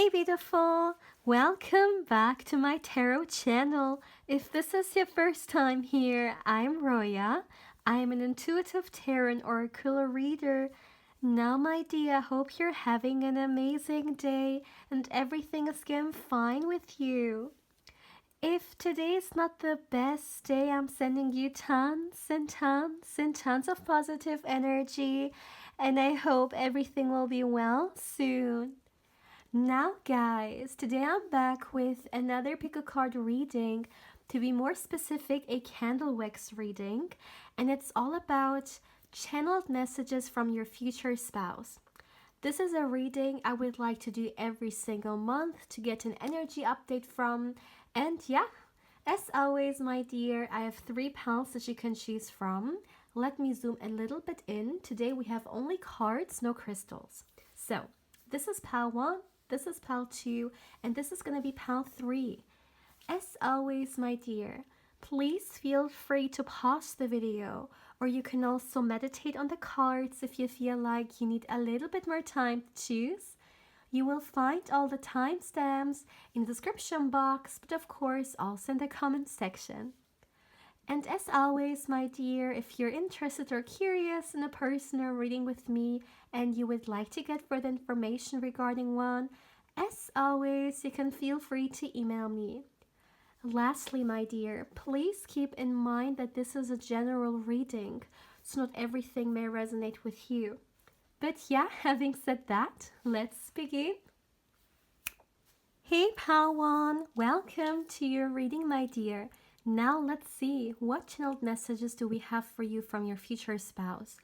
Hey beautiful! Welcome back to my tarot channel. If this is your first time here, I'm Roya. I'm an intuitive tarot and oracle reader. Now my dear, I hope you're having an amazing day and everything is going fine with you. If today is not the best day, I'm sending you tons and tons and tons of positive energy, and I hope everything will be well soon. Now guys, today I'm back with another pick a card reading, to be more specific a candle wax reading, and it's all about channeled messages from your future spouse. This is a reading I would like to do every single month to get an energy update from, and yeah, as always my dear, I have 3 pals that you can choose from. Let me zoom a little bit in. Today we have only cards, no crystals. So this is pal 1, this is pal 2, and this is going to be pal 3. As always, my dear, please feel free to pause the video, or you can also meditate on the cards if you feel like you need a little bit more time to choose. You will find all the timestamps in the description box, but of course also in the comment section. And as always, my dear, if you're interested or curious in a personal reading with me and you would like to get further information regarding one, as always, you can feel free to email me. Lastly, my dear, please keep in mind that this is a general reading, so not everything may resonate with you. But yeah, having said that, let's begin. Hey pal 1, welcome to your reading, my dear. Now let's see, what channeled messages do we have for you from your future spouse?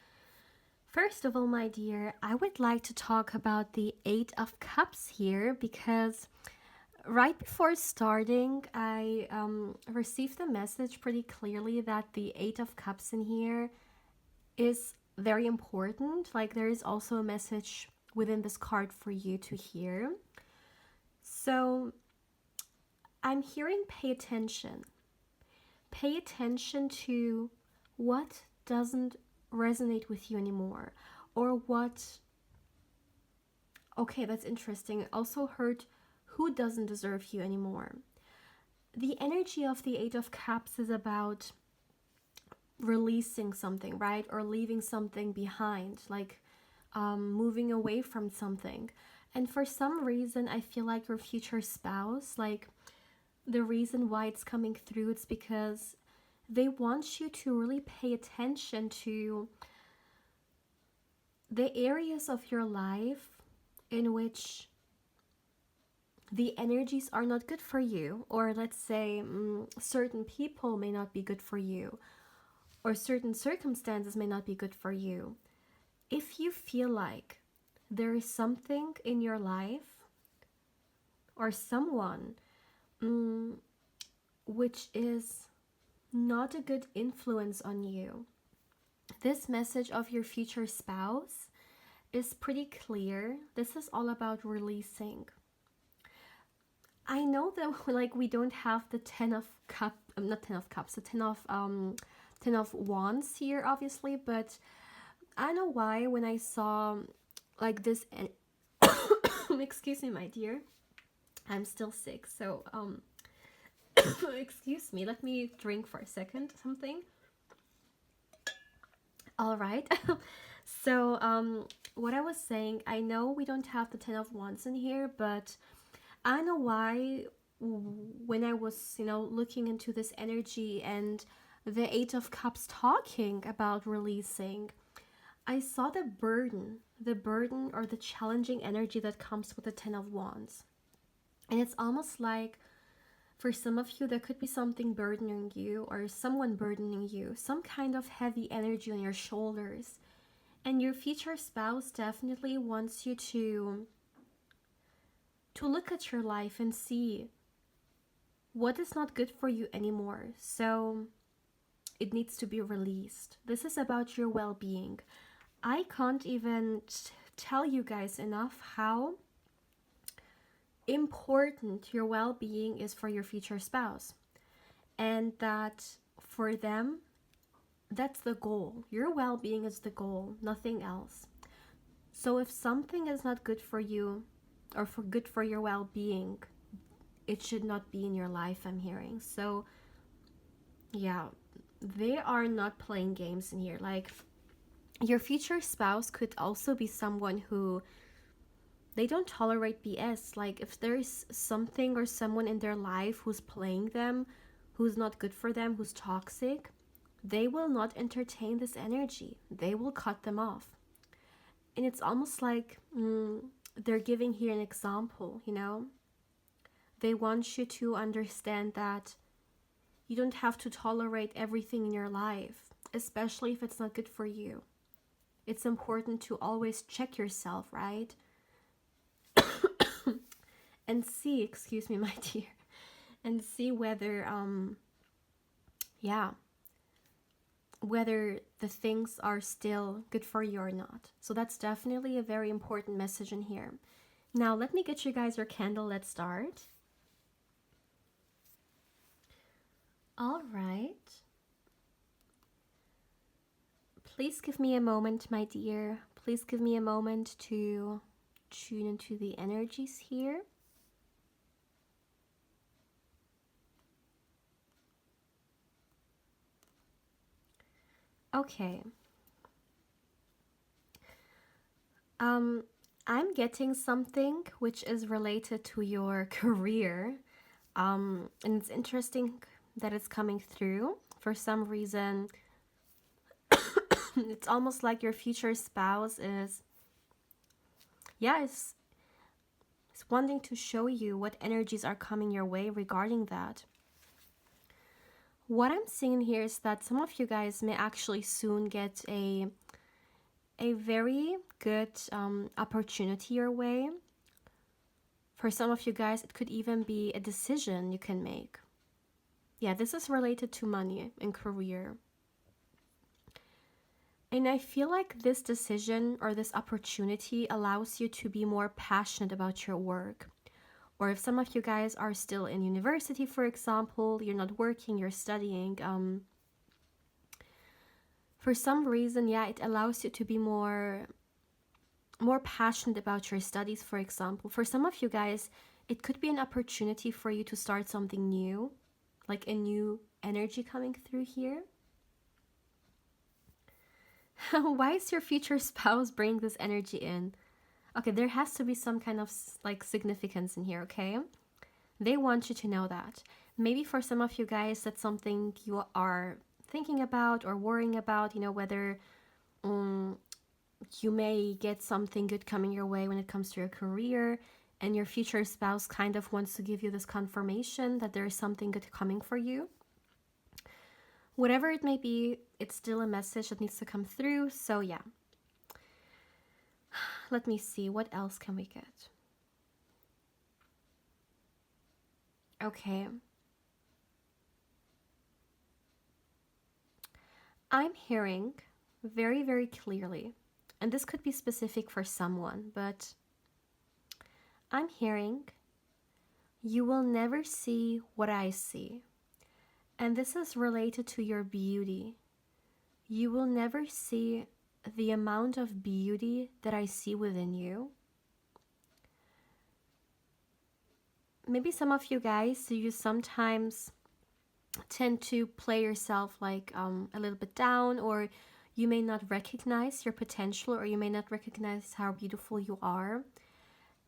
First of all, my dear, I would like to talk about the 8 of Cups here, because right before starting, I received a message pretty clearly that the 8 of Cups in here is very important. Like, there is also a message within this card for you to hear. So I'm hearing pay attention. Pay attention to what doesn't resonate with you anymore, or what, okay, that's interesting. I also heard who doesn't deserve you anymore. The energy of the 8 of Cups is about releasing something, right? Or leaving something behind, like moving away from something. And for some reason, I feel like your future spouse, like, the reason why it's coming through, it's because they want you to really pay attention to the areas of your life in which the energies are not good for you, or let's say certain people may not be good for you, or certain circumstances may not be good for you. If you feel like there is something in your life or someone which is not a good influence on you, this message of your future spouse is pretty clear. This is all about releasing. I know that like we don't have the 10 of cups, not 10 of cups, the 10 of wands here, obviously, but I don't know why when I saw like this and excuse me, my dear, I'm still sick, so excuse me, let me drink for a second something. All right. So what I was saying, I know we don't have the 10 of wands in here, but I don't know why when I was, looking into this energy and the 8 of Cups talking about releasing, I saw the burden or the challenging energy that comes with the 10 of wands. And it's almost like for some of you, there could be something burdening you, or someone burdening you, some kind of heavy energy on your shoulders. And your future spouse definitely wants you to look at your life and see what is not good for you anymore. So it needs to be released. This is about your well-being. I can't even tell you guys enough how important your well-being is for your future spouse, and that for them, that's the goal. Your well-being is the goal, nothing else. So if something is not good for you, or for good for your well-being, it should not be in your life, I'm hearing. So yeah, they are not playing games in here. Like, your future spouse could also be someone who, they don't tolerate BS. Like, if there's something or someone in their life who's playing them, who's not good for them, who's toxic, they will not entertain this energy. They will cut them off. And it's almost like they're giving here an example, you know? They want you to understand that you don't have to tolerate everything in your life, especially if it's not good for you. It's important to always check yourself, right? And see, excuse me, my dear, and see whether, whether the things are still good for you or not. So that's definitely a very important message in here. Now, let me get you guys your candle. Let's start. All right. Please give me a moment, my dear. Please give me a moment to tune into the energies here. Okay. I'm getting something which is related to your career. And it's interesting that it's coming through. For some reason, it's almost like your future spouse is, is wanting to show you what energies are coming your way regarding that. What I'm seeing here is that some of you guys may actually soon get a very good opportunity your way. For some of you guys, it could even be a decision you can make. Yeah, this is related to money and career. And I feel like this decision or this opportunity allows you to be more passionate about your work. Or if some of you guys are still in university, for example, you're not working, you're studying, for some reason, it allows you to be more passionate about your studies, for example. For some of you guys, it could be an opportunity for you to start something new, like a new energy coming through here. Why is your future spouse bringing this energy in? Okay, there has to be some kind of like significance in here, okay? They want you to know that. Maybe for some of you guys, that's something you are thinking about or worrying about, you know, whether you may get something good coming your way when it comes to your career, and your future spouse kind of wants to give you this confirmation that there is something good coming for you. Whatever it may be, it's still a message that needs to come through. So yeah. Let me see, what else can we get? Okay. I'm hearing very, very clearly, and this could be specific for someone, but I'm hearing, you will never see what I see. And this is related to your beauty. You will never see the amount of beauty that I see within you. Maybe some of you guys, you sometimes tend to play yourself like a little bit down, or you may not recognize your potential, or you may not recognize how beautiful you are.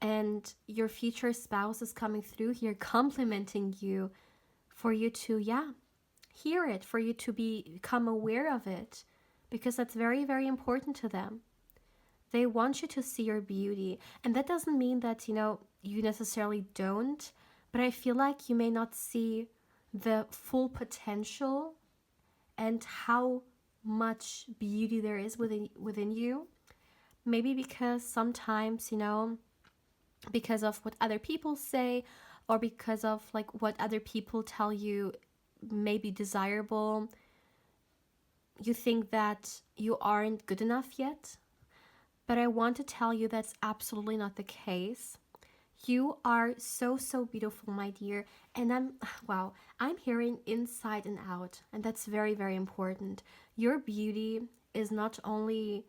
And your future spouse is coming through here complimenting you for you to, hear it, for you to become aware of it, because that's very, very important to them. They want you to see your beauty. And that doesn't mean that, you necessarily don't, but I feel like you may not see the full potential and how much beauty there is within you. Maybe because sometimes, because of what other people say, or because of like what other people tell you may be desirable, you think that you aren't good enough yet. But I want to tell you that's absolutely not the case. You are so, so beautiful, my dear. And I'm hearing inside and out. And that's very, very important. Your beauty is not only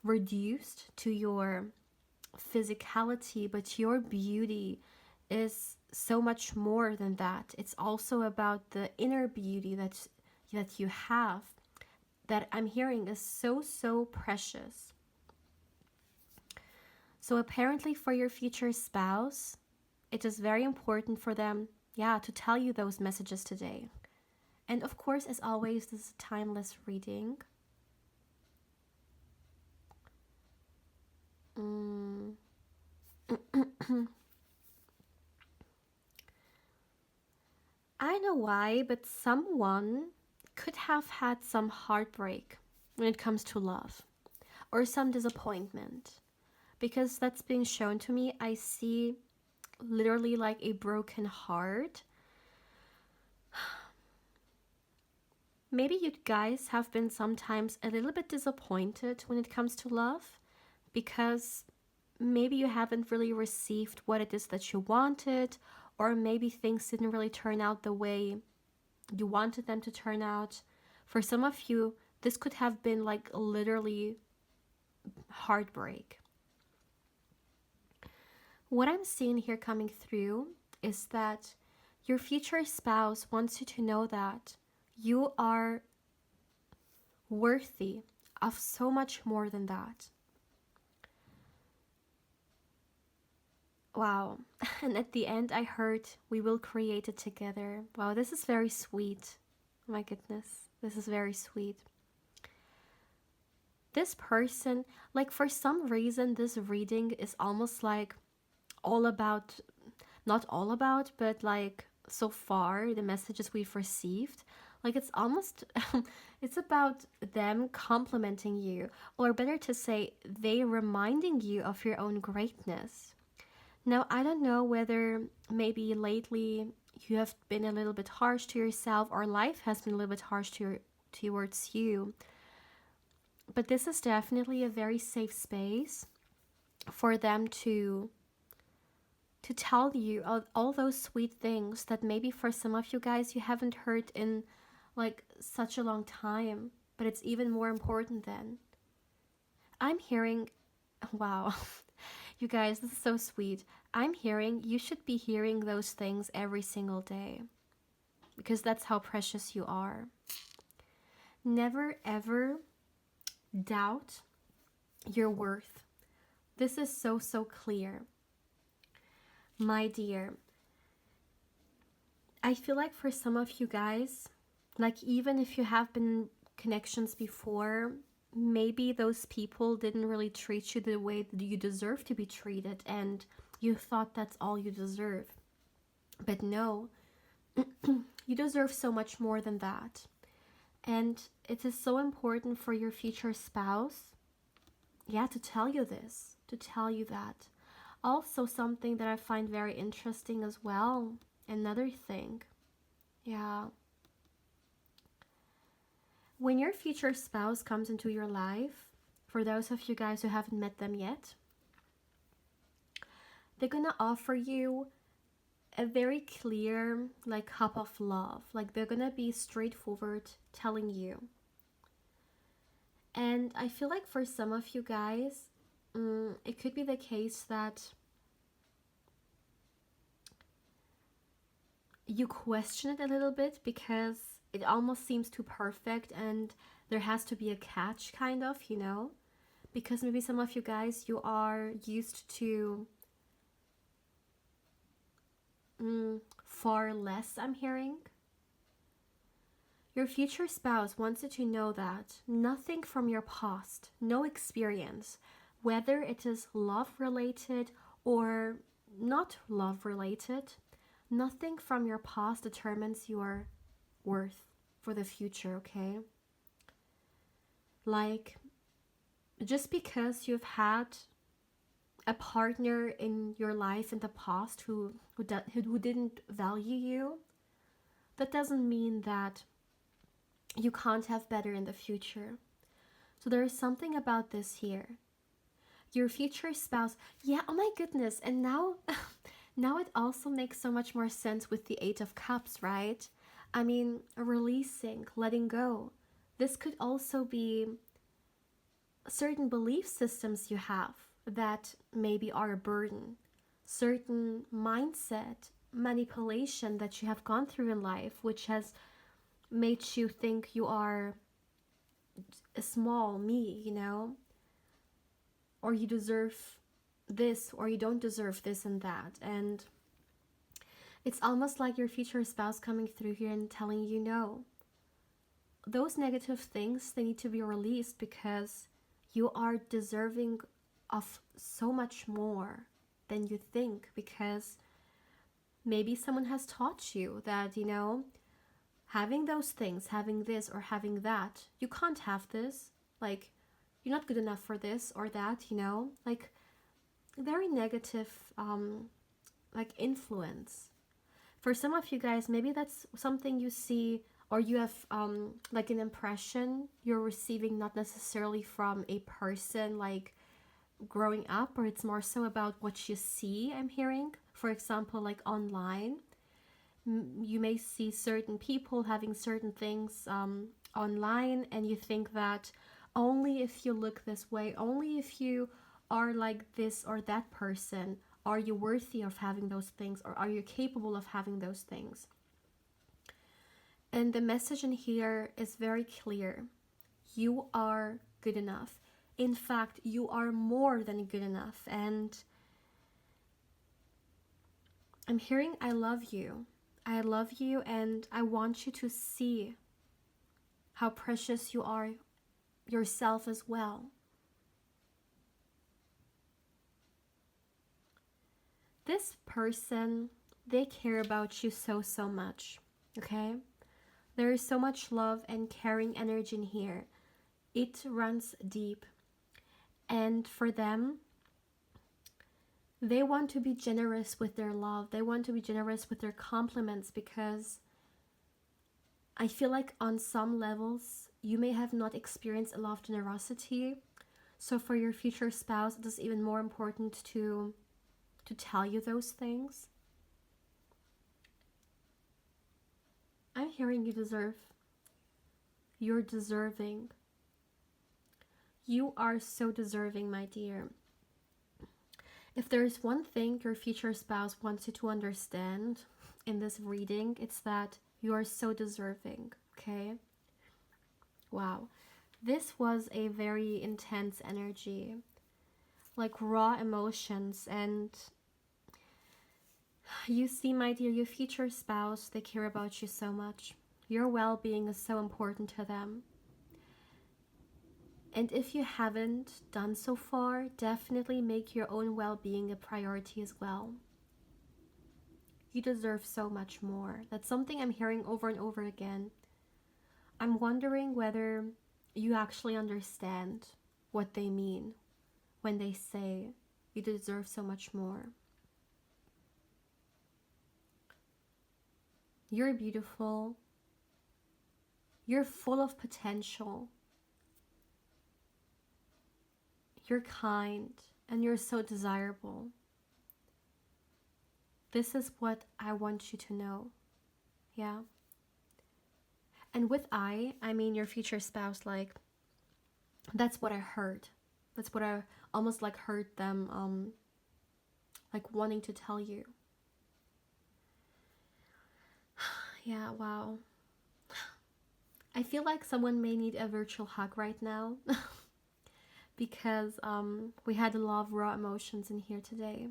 reduced to your physicality, but your beauty is so much more than that. It's also about the inner beauty that you have, that I'm hearing is so, so precious. So apparently for your future spouse, it is very important for them, yeah, to tell you those messages today. And of course, as always, this is a timeless reading. I know why, but someone could have had some heartbreak when it comes to love, or some disappointment. Because that's being shown to me, I see literally like a broken heart. Maybe you guys have been sometimes a little bit disappointed when it comes to love, because maybe you haven't really received what it is that you wanted, or maybe things didn't really turn out the way you wanted them to turn out. For some of you, this could have been like literally heartbreak. What I'm seeing here coming through is that your future spouse wants you to know that you are worthy of so much more than that. Wow. And at the end, I heard, we will create it together. Wow, this is very sweet. My goodness, this is very sweet. This person, like for some reason, this reading is almost like all about, not all about, but like so far, the messages we've received, like it's almost, it's about them complimenting you, or better to say, they reminding you of your own greatness. Now, I don't know whether maybe lately you have been a little bit harsh to yourself, or life has been a little bit harsh towards you. But this is definitely a very safe space for them to tell you all those sweet things that maybe for some of you guys you haven't heard in like such a long time, but it's even more important then. I'm hearing, wow, you guys, this is so sweet. I'm hearing you should be hearing those things every single day, because that's how precious you are. Never ever doubt your worth. This is so, so clear. My dear, I feel like for some of you guys, like even if you have been connections before, maybe those people didn't really treat you the way that you deserve to be treated, and you thought that's all you deserve. But no, you deserve so much more than that. And it is so important for your future spouse, yeah, to tell you this, to tell you that. Also, something that I find very interesting as well, another thing, yeah. When your future spouse comes into your life, for those of you guys who haven't met them yet, they're gonna offer you a very clear like cup of love. Like they're gonna be straightforward telling you. And I feel like for some of you guys, it could be the case that you question it a little bit because it almost seems too perfect and there has to be a catch, kind of, you know? Because maybe some of you guys, you are used to far less, I'm hearing. Your future spouse wants you to know that nothing from your past, no experience, whether it is love related or not love related, nothing from your past determines your worth for the future, okay? Like, just because you've had a partner in your life in the past who didn't value you, that doesn't mean that you can't have better in the future. So there is something about this here. Your future spouse, yeah, oh my goodness, and now now it also makes so much more sense with the 8 of Cups, right? I mean, releasing, letting go. This could also be certain belief systems you have that maybe are a burden, certain mindset, manipulation that you have gone through in life, which has made you think you are a small me, you know, or you deserve this, or you don't deserve this and that. And it's almost like your future spouse coming through here and telling you, no, those negative things, they need to be released, because you are deserving of so much more than you think. Because maybe someone has taught you that, you know, having those things, having this or having that, you can't have this, like, you're not good enough for this or that, you know, like very negative like influence. For some of you guys, maybe that's something you see, or you have like an impression you're receiving, not necessarily from a person like growing up, or it's more so about what you see. I'm hearing, for example, like online, you may see certain people having certain things online, and you think that only if you look this way, only if you are like this or that person, are you worthy of having those things, or are you capable of having those things. And the message in here is very clear. You are good enough. In fact, you are more than good enough. And I'm hearing, I love you. I love you, and I want you to see how precious you are yourself as well. This person, they care about you so, so much, okay? There is so much love and caring energy in here. It runs deep. And for them, they want to be generous with their love. They want to be generous with their compliments, because I feel like on some levels, you may have not experienced a lot of generosity. So for your future spouse, it is even more important to tell you those things. I'm hearing you deserve. You're deserving. You are so deserving, my dear. If there is one thing your future spouse wants you to understand in this reading, it's that you are so deserving, okay? Wow. This was a very intense energy, like raw emotions. And you see, my dear, your future spouse, they care about you so much. Your well-being is so important to them. And if you haven't done so far, definitely make your own well-being a priority as well. You deserve so much more. That's something I'm hearing over and over again. I'm wondering whether you actually understand what they mean when they say you deserve so much more. You're beautiful. You're full of potential. You're kind, and you're so desirable. This is what I want you to know. Yeah. And with I mean your future spouse. Like, that's what I heard. That's what I almost like heard them like wanting to tell you. Yeah, wow. I feel like someone may need a virtual hug right now. Because we had a lot of raw emotions in here today.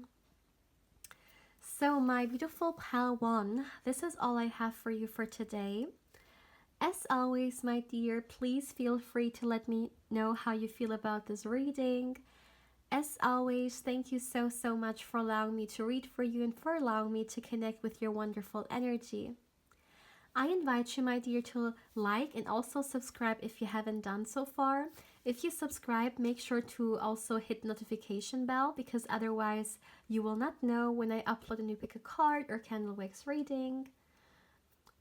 So my beautiful pal one, this is all I have for you for today. As always, my dear, please feel free to let me know how you feel about this reading. As always, thank you so, so much for allowing me to read for you and for allowing me to connect with your wonderful energy. I invite you, my dear, to like and also subscribe if you haven't done so far. If you subscribe, make sure to also hit the notification bell, because otherwise you will not know when I upload a new pick a card or candle wax reading.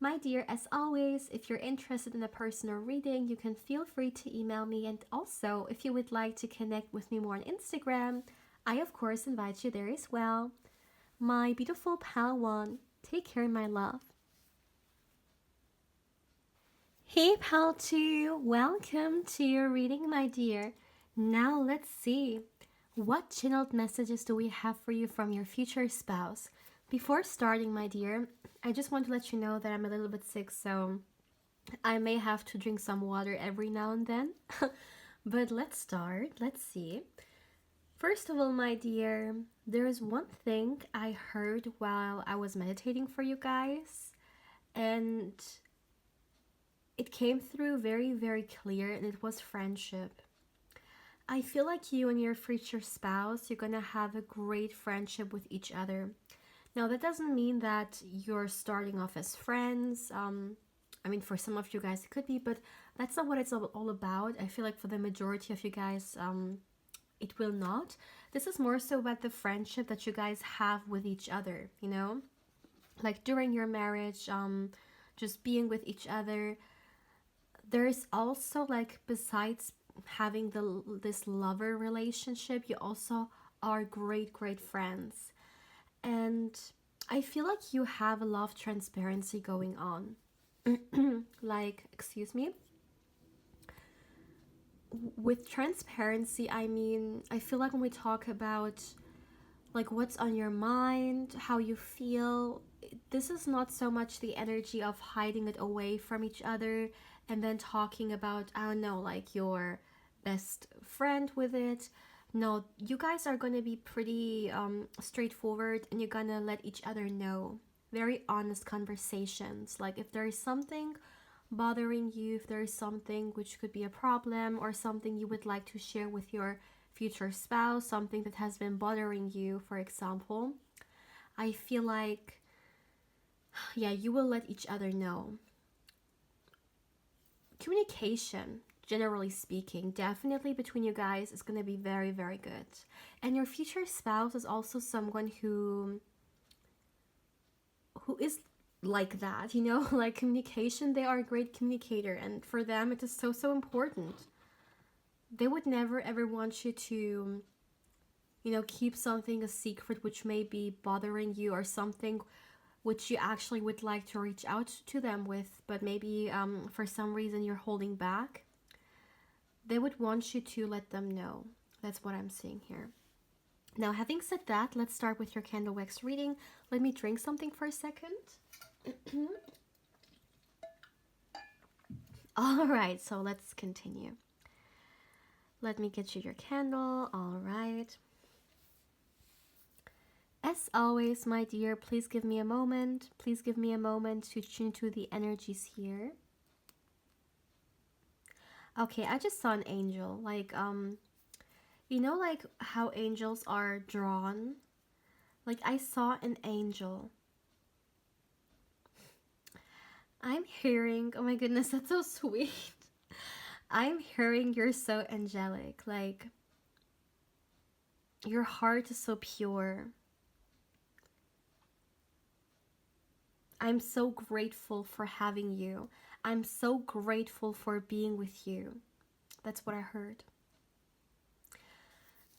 My dear, as always, if you're interested in a personal reading, you can feel free to email me. And also, if you would like to connect with me more on Instagram, I of course invite you there as well. My beautiful pal one, take care, my love. Hey pal 2, welcome to your reading, my dear. Now let's see. What channeled messages do we have for you from your future spouse? Before starting, my dear, I just want to let you know that I'm a little bit sick, so I may have to drink some water every now and then. But let's start. Let's see. First of all, my dear, there is one thing I heard while I was meditating for you guys, and it came through very, very clear, and it was friendship. I feel like you and your future spouse, you're gonna have a great friendship with each other. Now, that doesn't mean that you're starting off as friends. I mean, for some of you guys, it could be, but that's not what it's all about. I feel like for the majority of you guys, it will not. This is more so about the friendship that you guys have with each other, you know? Like during your marriage, just being with each other. There's also, like, besides having this lover relationship, you also are great friends. And I feel like you have a lot of transparency going on. Like, excuse me, with transparency, I mean, I feel like when we talk about like what's on your mind, how you feel, this is not so much the energy of hiding it away from each other and then talking about, I don't know, like your best friend with it. No, you guys are gonna be pretty straightforward, and you're gonna let each other know. Very honest conversations. Like if there is something bothering you, if there is something which could be a problem or something you would like to share with your future spouse, something that has been bothering you, for example, I feel like, yeah, you will let each other know. Communication, generally speaking, definitely between you guys is going to be very good. And your future spouse is also someone who is like that, you know, like communication. They are a great communicator, and for them it is so important. They would never ever want you to, you know, keep something a secret which may be bothering you, or something which you actually would like to reach out to them with, but maybe for some reason you're holding back. They would want you to let them know. That's what I'm seeing here. Now, having said that, let's start with your candle wax reading. Let me drink something for a second. All right, so let's continue. Let me get you your candle. All right. As always, my dear, please give me a moment. Please give me a moment to tune to the energies here. Okay, I just saw an angel. Like, you know, like how angels are drawn? Like, I saw an angel. I'm hearing, oh my goodness, that's so sweet. I'm hearing you're so angelic. Like, your heart is so pure. I'm so grateful for having you. I'm so grateful for being with you. That's what I heard.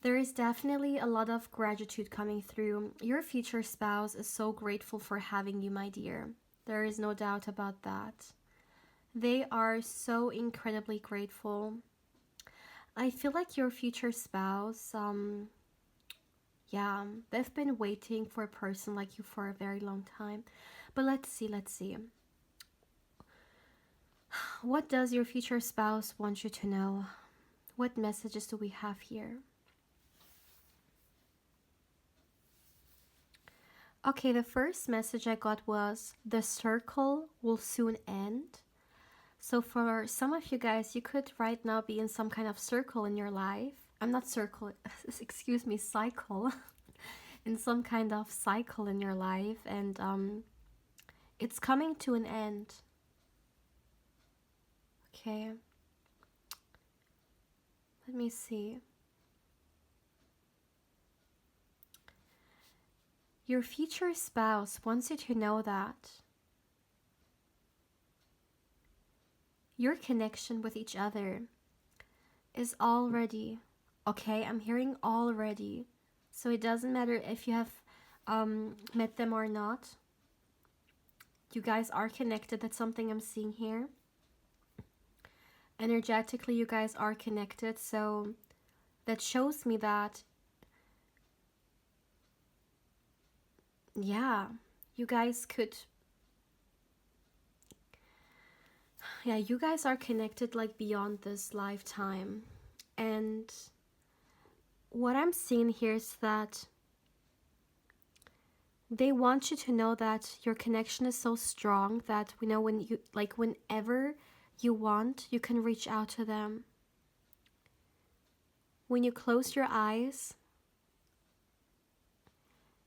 There is definitely a lot of gratitude coming through. Your future spouse is so grateful for having you, my dear. There is no doubt about that. They are so incredibly grateful. I feel like your future spouse, yeah, they've been waiting for a person like you for a very long time. But let's see. What does your future spouse want you to know? What messages do we have here? Okay, the first message I got was, the circle will soon end. So for some of you guys, you could right now be in some kind of circle in your life. I'm not circle, excuse me, cycle. In some kind of cycle in your life, and it's coming to an end. Okay. Let me see. Your future spouse wants you to know that your connection with each other is already, okay, I'm hearing already. So it doesn't matter if you have met them or not. You guys are connected. That's something I'm seeing here. Energetically, you guys are connected. So that shows me that yeah, you guys could, yeah, you guys are connected like beyond this lifetime. And what I'm seeing here is that they want you to know that your connection is so strong that we know when you, like, whenever you want, you can reach out to them. When you close your eyes,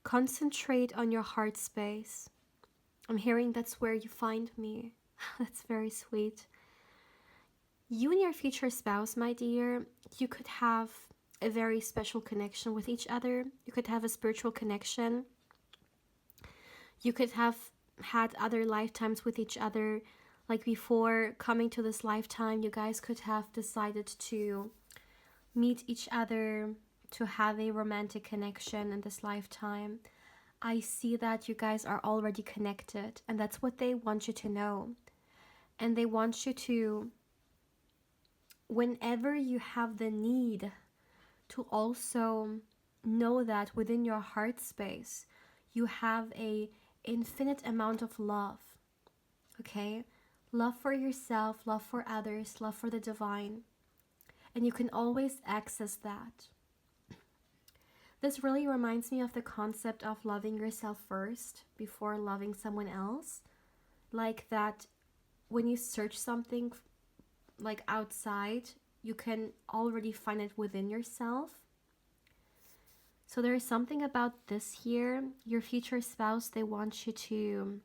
concentrate on your heart space. I'm hearing that's where you find me. That's very sweet. You and your future spouse, my dear, you could have a very special connection with each other. You could have a spiritual connection. You could have had other lifetimes with each other. Like before coming to this lifetime, you guys could have decided to meet each other, to have a romantic connection in this lifetime. I see that you guys are already connected, and that's what they want you to know. And they want you to, whenever you have the need, to also know that within your heart space, you have a infinite amount of love. Okay? Love for yourself, love for others, love for the divine. And you can always access that. This really reminds me of the concept of loving yourself first before loving someone else. Like that when you search something like outside, you can already find it within yourself. So there is something about this here. Your future spouse, they want you to,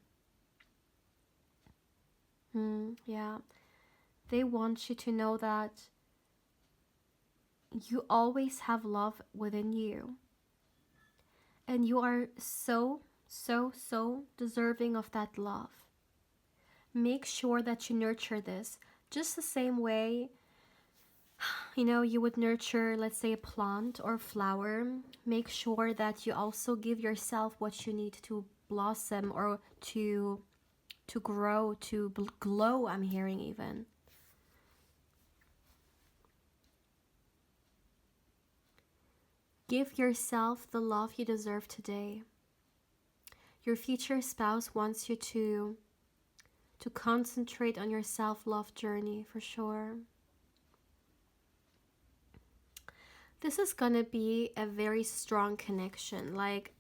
yeah, they want you to know that you always have love within you. And you are so, so, so deserving of that love. Make sure that you nurture this just the same way, you would nurture, let's say, a plant or flower. Make sure that you also give yourself what you need to blossom or to grow, to glow, I'm hearing even. Give yourself the love you deserve today. Your future spouse wants you to concentrate on your self-love journey for sure. This is gonna be a very strong connection. Like,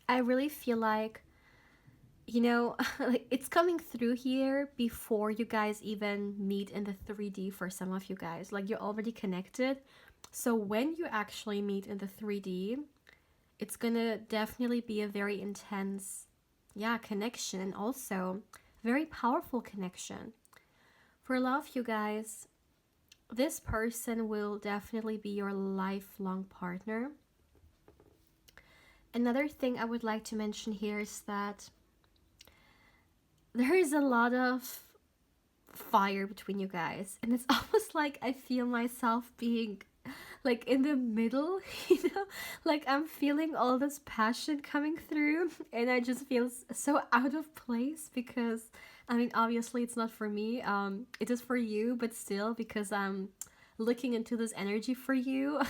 I really feel like, like it's coming through here before you guys even meet in the 3D for some of you guys. Like, you're already connected. So when you actually meet in the 3D, it's gonna definitely be a very intense, connection, and also very powerful connection. For love, you guys, this person will definitely be your lifelong partner. Another thing I would like to mention here is that there is a lot of fire between you guys, and it's almost like I feel myself being like in the middle, like I'm feeling all this passion coming through, and I just feel so out of place because I mean, obviously it's not for me, it is for you, but still, because I'm looking into this energy for you,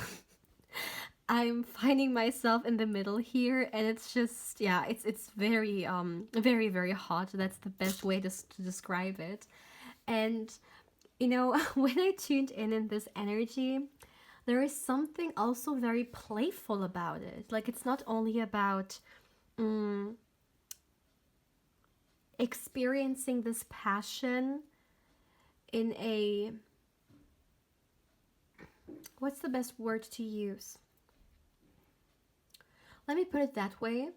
I'm finding myself in the middle here, and it's just, it's very very, very hot. That's the best way to describe it. And when I tuned in this energy, there is something also very playful about it. Like, it's not only about experiencing this passion in a, what's the best word to use? Let me put it that way.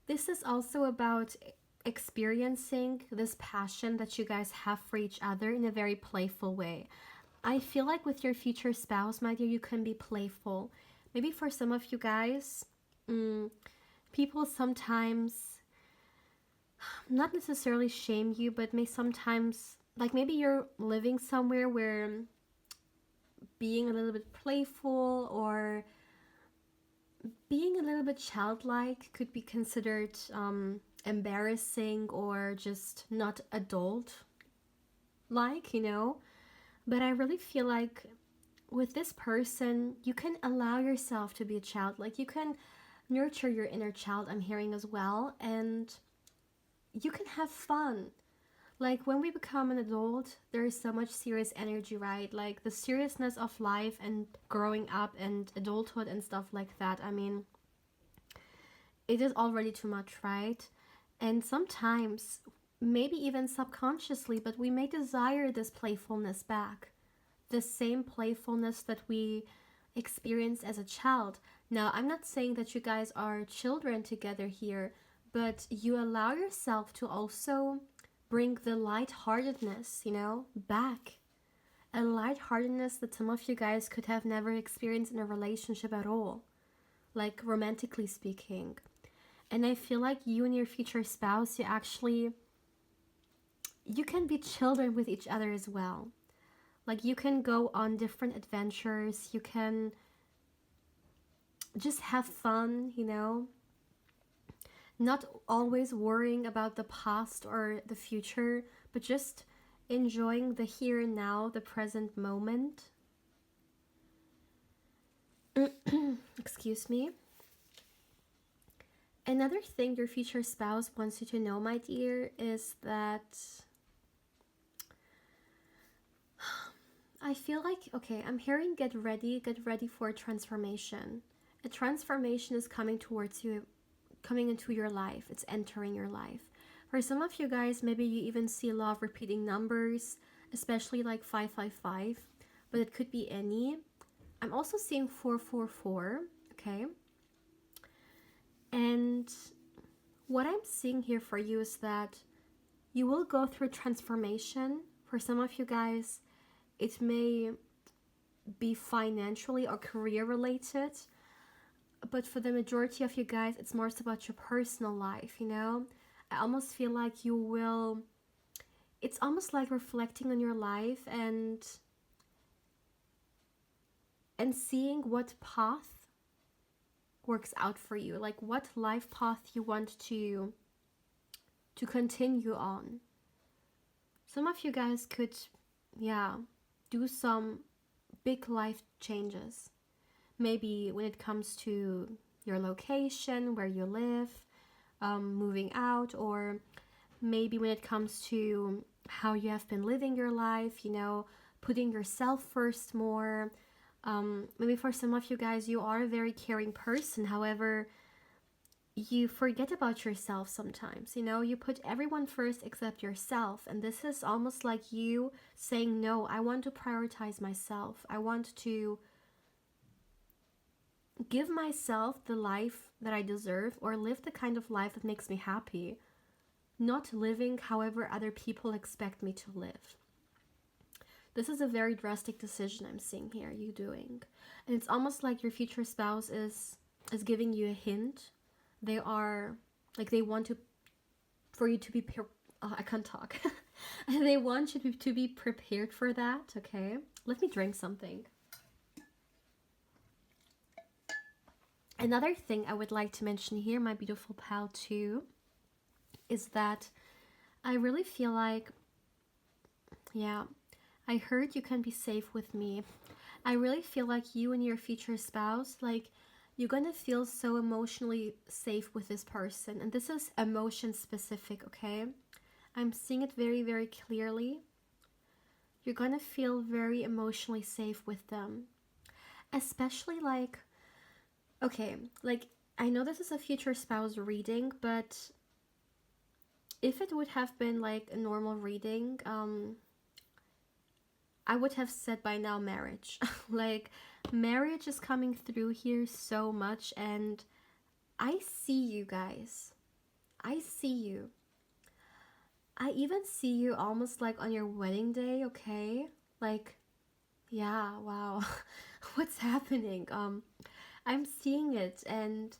This is also about experiencing this passion that you guys have for each other in a very playful way. I feel like with your future spouse, my dear, you can be playful. Maybe for some of you guys, people sometimes not necessarily shame you, but may sometimes, like, maybe you're living somewhere where being a little bit playful or being a little bit childlike could be considered embarrassing or just not adult like, But I really feel like with this person, you can allow yourself to be a child. Like, you can nurture your inner child, I'm hearing as well, and you can have fun. Like when we become an adult, there is so much serious energy, right? Like the seriousness of life and growing up and adulthood and stuff like that. I mean, it is already too much, right? And sometimes, maybe even subconsciously, but we may desire this playfulness back. The same playfulness that we experienced as a child. Now, I'm not saying that you guys are children together here, but you allow yourself to also bring the lightheartedness, back. A lightheartedness that some of you guys could have never experienced in a relationship at all, like romantically speaking. And I feel like you and your future spouse, you can be children with each other as well. Like you can go on different adventures, you can just have fun, not always worrying about the past or the future, but just enjoying the here and now, the present moment. Excuse me. Another thing your future spouse wants you to know, my dear, is that I feel like, okay, I'm hearing get ready for a transformation. A transformation is coming towards you, coming into your life. It's entering your life. For some of you guys, maybe you even see a lot of repeating numbers, especially like 555, but it could be any. I'm also seeing 444, okay? And what I'm seeing here for you is that you will go through transformation. For some of you guys, it may be financially or career related, but for the majority of you guys, it's more about your personal life, I almost feel like it's almost like reflecting on your life and seeing what path works out for you, like what life path you want to continue on. Some of you guys could, do some big life changes. Maybe when it comes to your location, where you live, moving out, or maybe when it comes to how you have been living your life, putting yourself first more. Maybe for some of you guys, you are a very caring person. However, you forget about yourself sometimes. You put everyone first except yourself. And this is almost like you saying, no, I want to prioritize myself. I want to give myself the life that I deserve, or live the kind of life that makes me happy, not living however other people expect me to live. This is a very drastic decision I'm seeing here you doing. And it's almost like your future spouse is giving you a hint. They are, like, they want for you to be, I can't talk. They want you to be prepared for that, okay? Let me drink something. Another thing I would like to mention here, my beautiful pal too, is that I really feel like, I heard you can be safe with me. I really feel like you and your future spouse, like, you're gonna feel so emotionally safe with this person. And this is emotion specific, okay? I'm seeing it very, very clearly. You're gonna feel very emotionally safe with them. Especially like, okay, like, I know this is a future spouse reading, but if it would have been like a normal reading, I would have said by now marriage. Like, marriage is coming through here so much, and I see you guys. I see you. I even see you almost like on your wedding day, okay? Like, yeah, wow. What's happening? I'm seeing it, and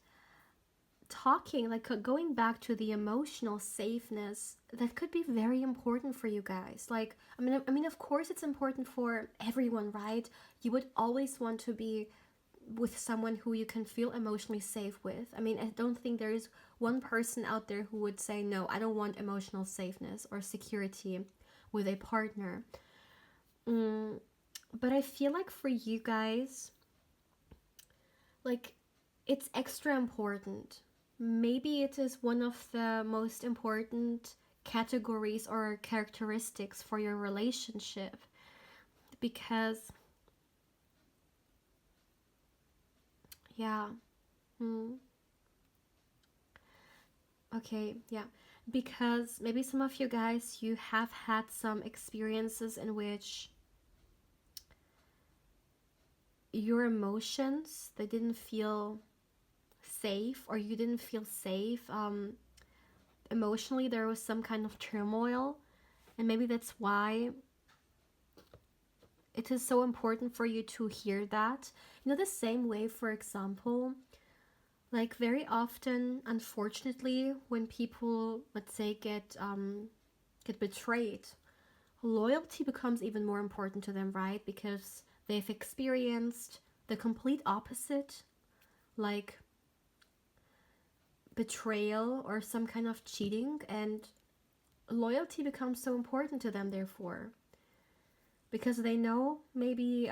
talking, like, going back to the emotional safeness, that could be very important for you guys. Like, I mean, of course it's important for everyone, right? You would always want to be with someone who you can feel emotionally safe with. I mean, I don't think there is one person out there who would say, no, I don't want emotional safeness or security with a partner. But I feel like for you guys, like, it's extra important. Maybe it is one of the most important categories or characteristics for your relationship, because yeah. Hmm. Okay, yeah. Because maybe some of you guys, you have had some experiences in which your emotions, they didn't feel safe, or you didn't feel safe. Emotionally, there was some kind of turmoil, and maybe that's why it is so important for you to hear that. You know, the same way, for example, like very often, unfortunately, when people, let's say, get betrayed, loyalty becomes even more important to them, right? Because they've experienced the complete opposite, like betrayal or some kind of cheating, and loyalty becomes so important to them, therefore, because they know maybe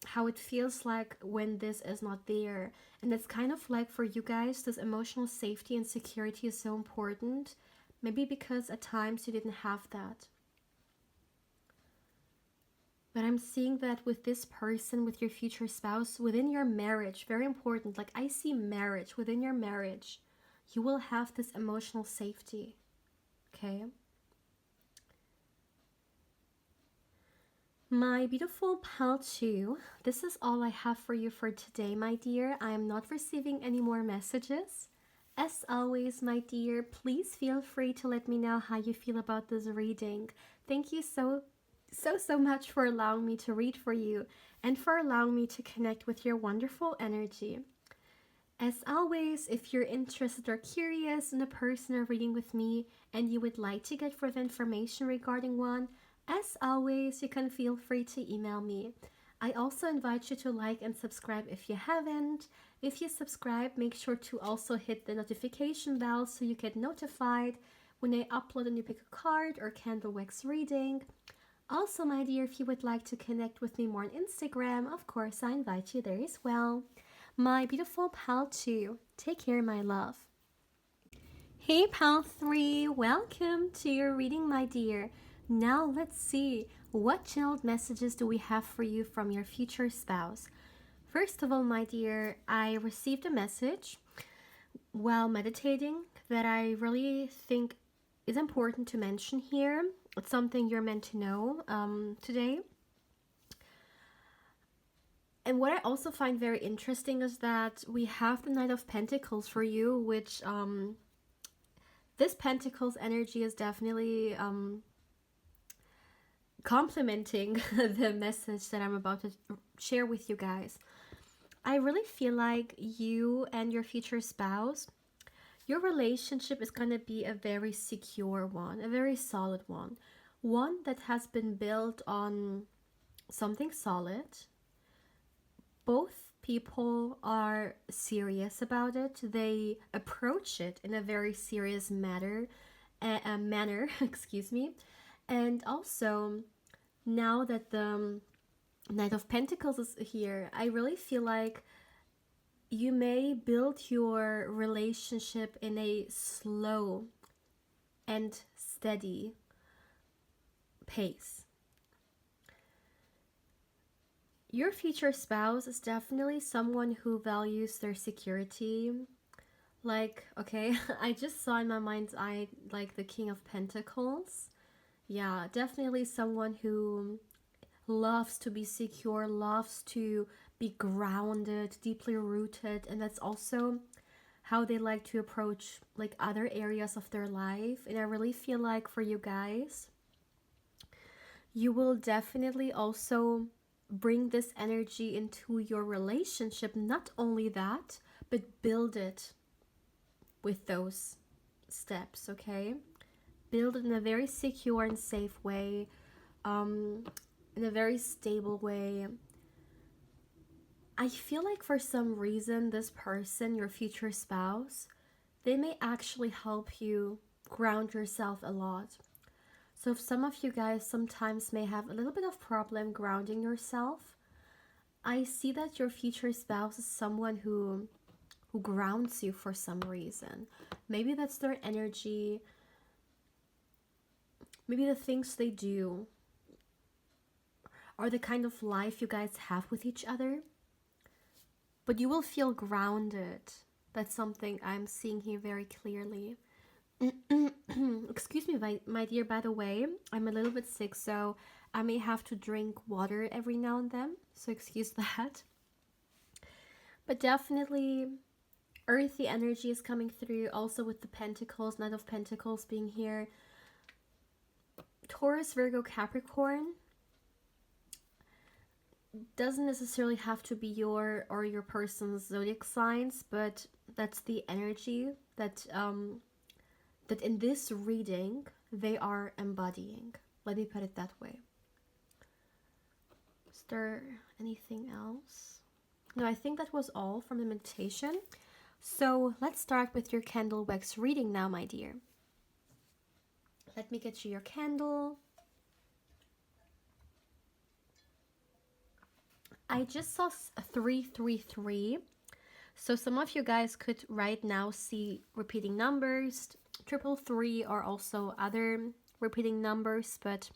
how it feels like when this is not there. And it's kind of like for you guys, this emotional safety and security is so important, maybe because at times you didn't have that. But I'm seeing that with this person, with your future spouse, within your marriage, very important. Like I see marriage, within your marriage, you will have this emotional safety. Okay? My beautiful pal 2, this is all I have for you for today, my dear. I am not receiving any more messages. As always, my dear, please feel free to let me know how you feel about this reading. Thank you so much for allowing me to read for you and for allowing me to connect with your wonderful energy. As always, if you're interested or curious in a personal reading with me and you would like to get further information regarding one, as always, you can feel free to email me. I also invite you to like and subscribe if you haven't. If you subscribe, make sure to also hit the notification bell so you get notified when I upload a new pick a card or candle wax reading. Also, my dear, if you would like to connect with me more on Instagram, of course, I invite you there as well. My beautiful pal 2, take care, my love. Hey, pal 3, welcome to your reading, my dear. Now let's see, what channeled messages do we have for you from your future spouse? First of all, my dear, I received a message while meditating that I really think is important to mention here. It's something you're meant to know today. And what I also find very interesting is that we have the Knight of Pentacles for you, which this Pentacles energy is definitely complementing the message that I'm about to share with you guys. I really feel like you and your future spouse, your relationship is going to be a very secure one, a very solid one that has been built on something solid. Both people are serious about it. They approach it in a very serious manner, excuse me. And also, now that the Knight of Pentacles is here, I really feel like you may build your relationship in a slow and steady pace. Your future spouse is definitely someone who values their security. Like, okay, I just saw in my mind's eye, like the King of Pentacles. Yeah, definitely someone who loves to be secure, loves to be grounded, deeply rooted, and that's also how they like to approach like other areas of their life. And I really feel like for you guys, you will definitely also bring this energy into your relationship. Not only that, but build it with those steps, okay? Build it in a very secure and safe way, in a very stable way. I feel like for some reason, this person, your future spouse, they may actually help you ground yourself a lot. So if some of you guys sometimes may have a little bit of problem grounding yourself, I see that your future spouse is someone who grounds you for some reason. Maybe that's their energy, maybe the things they do, or the kind of life you guys have with each other. But you will feel grounded. That's something I'm seeing here very clearly. Excuse me, my dear, by the way, I'm a little bit sick, so I may have to drink water every now and then, so excuse that. But definitely, earthy energy is coming through, also with the Pentacles, Knight of Pentacles being here. Taurus, Virgo, Capricorn doesn't necessarily have to be your or your person's zodiac signs, but that's the energy that that in this reading they are embodying. Let me put it that way. Is there anything else? No, I think that was all from the meditation. So let's start with your candle wax reading now, my dear. Let me get you your candle. I just saw 333. So some of you guys could right now see repeating numbers, 333, or also other repeating numbers, but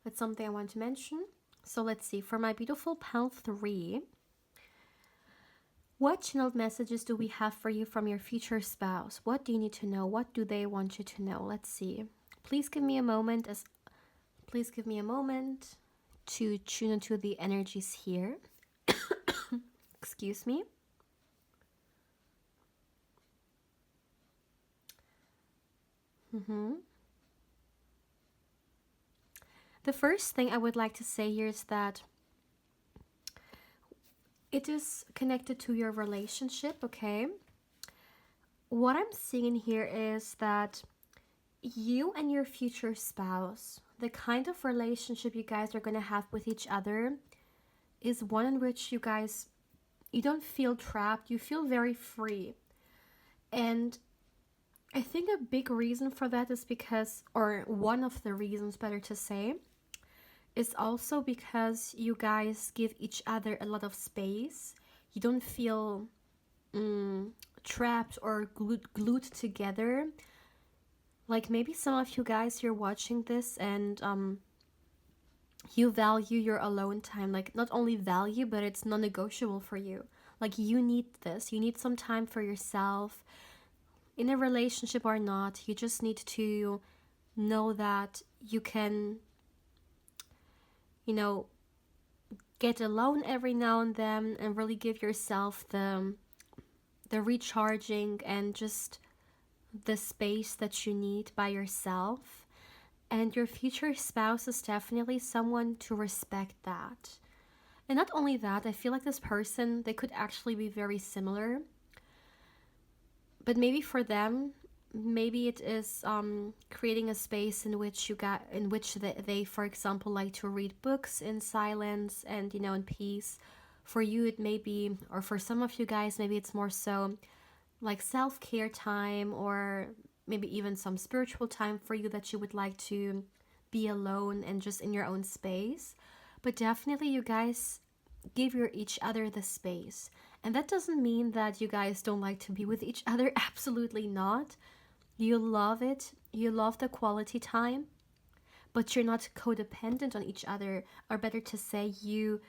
that's something I want to mention. So let's see, for my beautiful pile 3, what channeled messages do we have for you from your future spouse? What do you need to know? What do they want you to know? Let's see. Please give me a moment to tune into the energies here. Excuse me. The first thing I would like to say here is that it is connected to your relationship, okay? What I'm seeing here is that you and your future spouse, the kind of relationship you guys are going to have with each other, is one in which you don't feel trapped, you feel very free. And I think a big reason for that is because, or one of the reasons, better to say, is also because you guys give each other a lot of space. You don't feel trapped or glued together. Like maybe some of you guys, you're watching this and you value your alone time. Like not only value, but it's non-negotiable for you. Like you need this. You need some time for yourself. In a relationship or not, you just need to know that you can, get alone every now and then and really give yourself the recharging and just the space that you need by yourself. And your future spouse is definitely someone to respect that. And not only that, I feel like this person, they could actually be very similar. But maybe for them, maybe it is creating a space in which they, for example, like to read books in silence and in peace. For you, it may be, or for some of you guys, maybe it's more so like self-care time, or maybe even some spiritual time for you that you would like to be alone and just in your own space. But definitely you guys give each other the space. And that doesn't mean that you guys don't like to be with each other. Absolutely not. You love it. You love the quality time. But you're not codependent on each other. Or better to say, you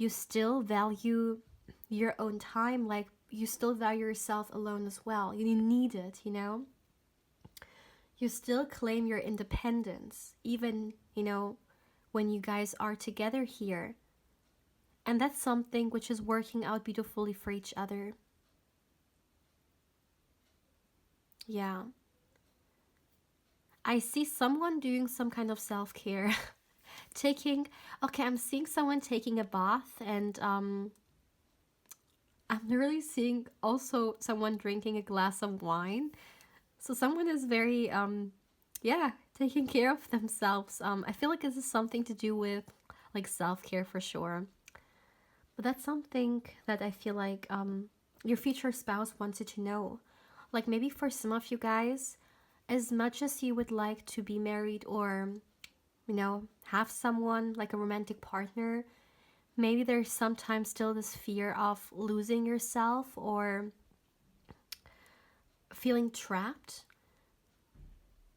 still value your own time. Like you still value yourself alone as well. You need it, You still claim your independence. Even, when you guys are together here. And that's something which is working out beautifully for each other. Yeah. I see someone doing some kind of self-care. I'm seeing someone taking a bath, and I'm literally seeing also someone drinking a glass of wine. So someone is very, taking care of themselves. I feel like this is something to do with like self-care for sure. But that's something that I feel like your future spouse wants you to know. Like maybe for some of you guys, as much as you would like to be married or, have someone like a romantic partner, Maybe there's sometimes still this fear of losing yourself or feeling trapped.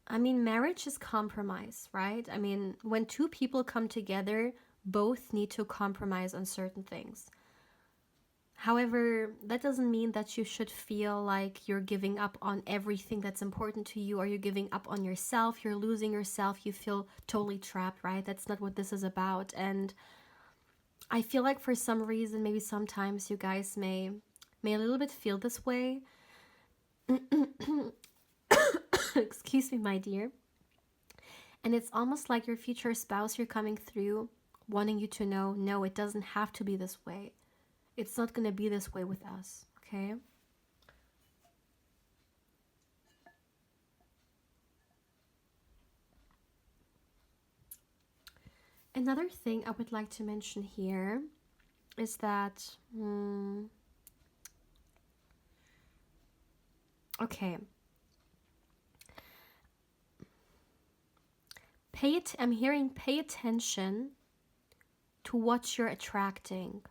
I mean, marriage is compromise, right? I mean, when two people come together, both need to compromise on certain things. However, that doesn't mean that you should feel like you're giving up on everything that's important to you, or you're giving up on yourself, you're losing yourself, you feel totally trapped, right? That's not what this is about. And I feel like for some reason, maybe sometimes you guys may a little bit feel this way. Excuse me, my dear. And it's almost like your future spouse you're coming through wanting you to know, no, it doesn't have to be this way. It's not going to be this way with us, okay? Another thing I would like to mention here is that, okay, I'm hearing pay attention to what you're attracting.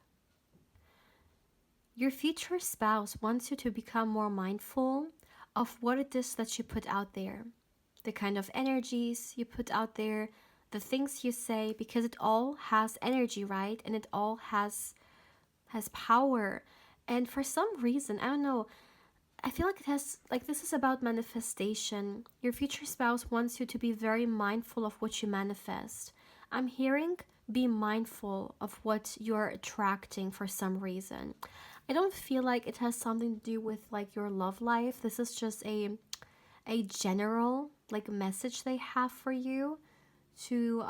Your future spouse wants you to become more mindful of what it is that you put out there, the kind of energies you put out there, the things you say, because it all has energy, right? And it all has power. And for some reason, I don't know, I feel like it has, like, this is about manifestation. Your future spouse wants you to be very mindful of what you manifest. I'm hearing be mindful of what you're attracting for some reason. I don't feel like it has something to do with like your love life. This is just a general like message they have for you to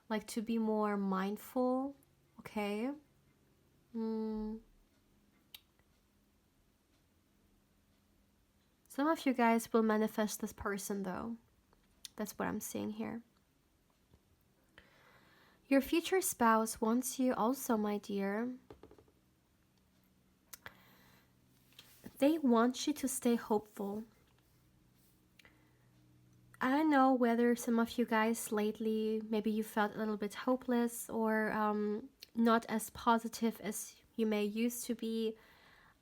like to be more mindful, okay? Some of you guys will manifest this person though. That's what I'm seeing here. Your future spouse wants you also, my dear. They want you to stay hopeful. I don't know whether some of you guys lately, maybe you felt a little bit hopeless or not as positive as you may used to be.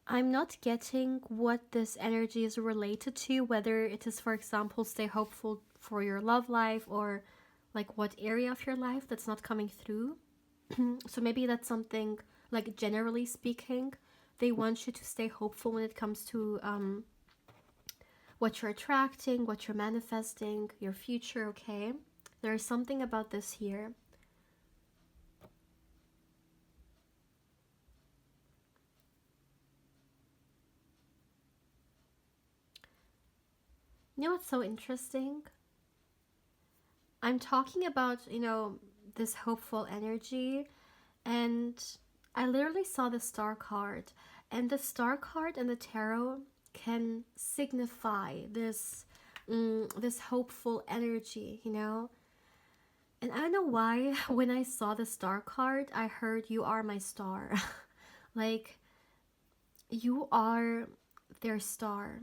I'm not getting what this energy is related to, whether it is, for example, stay hopeful for your love life or like what area of your life that's not coming through. So maybe that's something like generally speaking, they want you to stay hopeful when it comes to what you're attracting, what you're manifesting, your future, okay? There's something about this here. You know what's so interesting? I'm talking about, this hopeful energy, and I literally saw the star card. And the star card and the tarot can signify this hopeful energy, And I don't know why when I saw the star card, I heard you are my star. Like you are their star.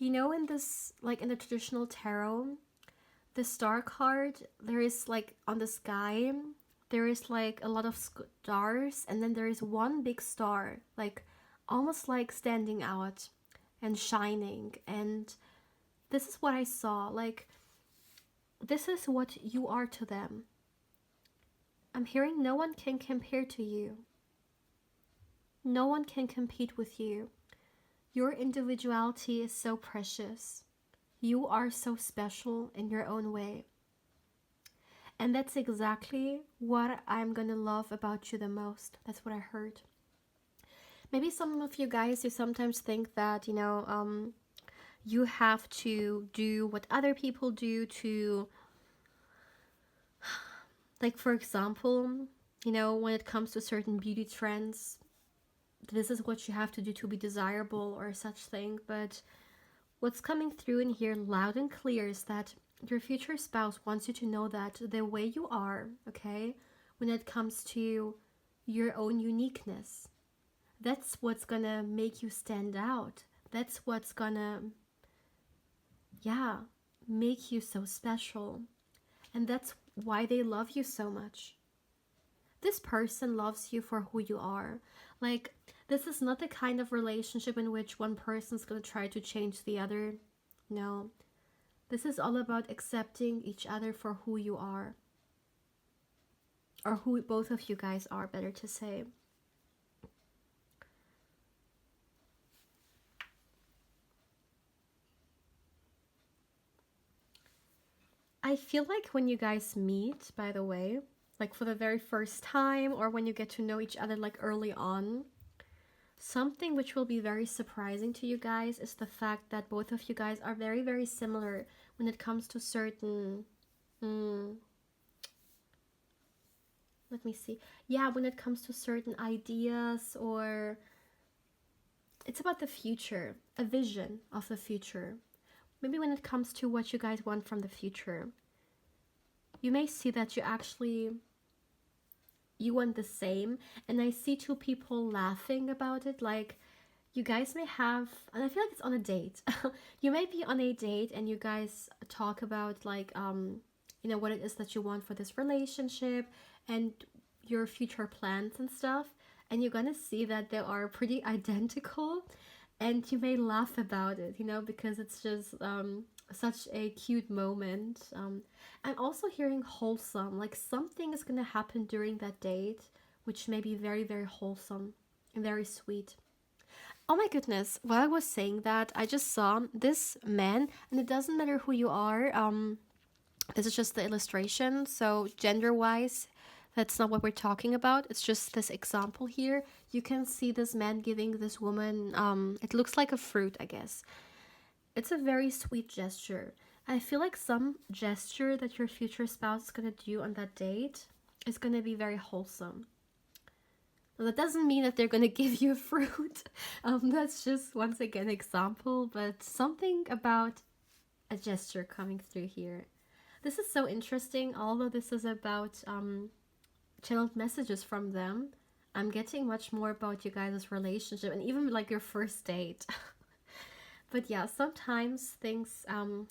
In this, like in the traditional tarot, the star card, there is like on the sky, there is like a lot of stars, and then there is one big star, like almost like standing out and shining. And this is what I saw. Like, this is what you are to them. I'm hearing no one can compare to you. No one can compete with you. Your individuality is so precious. You are so special in your own way. And that's exactly what I'm gonna love about you the most. That's what I heard. Maybe some of you guys, you sometimes think that, you have to do what other people do to, like, for example, when it comes to certain beauty trends, this is what you have to do to be desirable or such thing. But what's coming through in here loud and clear is that your future spouse wants you to know that the way you are, okay, when it comes to your own uniqueness, that's what's gonna make you stand out. That's what's gonna, make you so special. And that's why they love you so much. this person loves you for who you are. Like, this is not the kind of relationship in which one person's going to try to change the other. No. This is all about accepting each other for who you are. Or who both of you guys are, better to say. I feel like when you guys meet, by the way, like for the very first time, or when you get to know each other like early on, something which will be very surprising to you guys is the fact that both of you guys are very, very similar when it comes to certain... let me see. Yeah, when it comes to certain ideas, or it's about the future, a vision of the future. Maybe when it comes to what you guys want from the future, you may see that you want the same. And I see two people laughing about it. Like, you guys may have, and I feel like it's on a date. You may be on a date and you guys talk about like, you know, what it is that you want for this relationship and your future plans and stuff. And you're gonna see that they are pretty identical. And you may laugh about it, you know, because it's just such a cute moment. I'm also hearing wholesome, like something is going to happen during that date, which may be very, very wholesome and very sweet. Oh my goodness, while I was saying that, I just saw this man, and it doesn't matter who you are. This is just the illustration, so gender-wise, that's not what we're talking about. It's just this example here. You can see this man giving this woman, it looks like a fruit, I guess. It's a very sweet gesture. I feel like some gesture that your future spouse is going to do on that date is going to be very wholesome. Now, that doesn't mean that they're going to give you a fruit. That's just, once again, example. But something about a gesture coming through here. This is so interesting. Although this is about... channeled messages from them, I'm getting much more about you guys' relationship and even like your first date. But yeah, sometimes things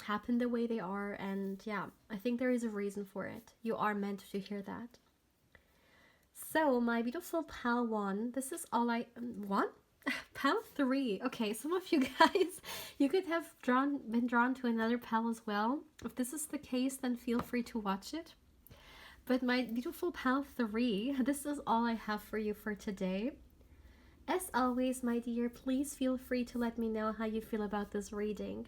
happen the way they are, and yeah, I think there is a reason for it. You are meant to hear that. So my beautiful pal one, this is all I... one? Pal 3. Okay, some of you guys, you could have been drawn to another pal as well. If this is the case, then feel free to watch it. But my beautiful pal 3, this is all I have for you for today. As always, my dear, please feel free to let me know how you feel about this reading.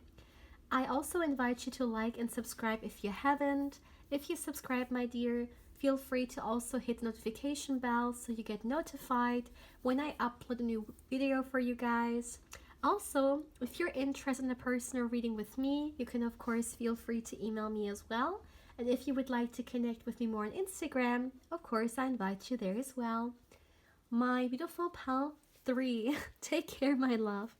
I also invite you to like and subscribe if you haven't. If you subscribe, my dear, feel free to also hit the notification bell so you get notified when I upload a new video for you guys. Also, if you're interested in a personal reading with me, you can of course feel free to email me as well. And if you would like to connect with me more on Instagram, of course, I invite you there as well. My beautiful pal 3, take care, my love.